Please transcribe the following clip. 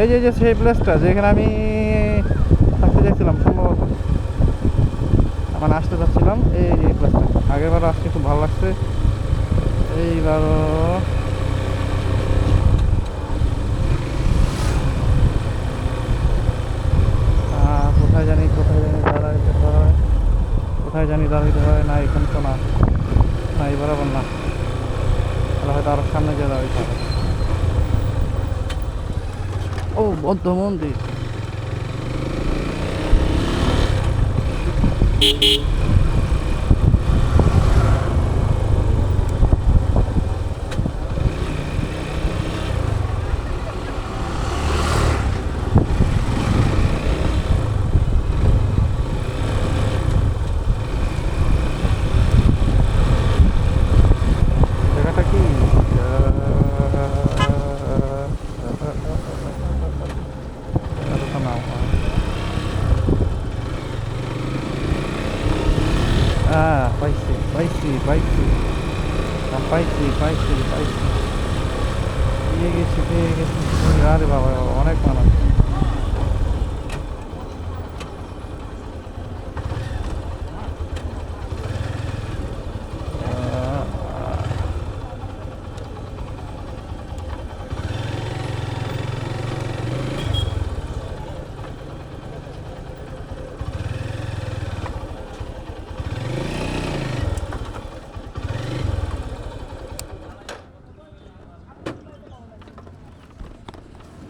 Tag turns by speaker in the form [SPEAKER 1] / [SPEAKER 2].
[SPEAKER 1] এই যে সেই প্লেসটা যেখানে আমি থাকতে চাইছিলাম সম্ভবত, মানে আসতে চাচ্ছিলাম, এই প্লেসটা আগেরবারও আসতে খুব ভালো লাগছে, এইবারও কোথায় জানি দাঁড়াইতে হয়, কোথায় জানি দাঁড়াইতে হয়, না এখানে তো না, না এই বরাবর না, তাহলে হয়তো আরো সামনে গিয়ে দাঁড়াইতে হবে। ও বৌদ্ধ মন্দির। জায়গাটা কি তো নাম পাইছি, পাইছি পেয়ে গেছি। আরে বাবা বাবা, অনেক মানুষ।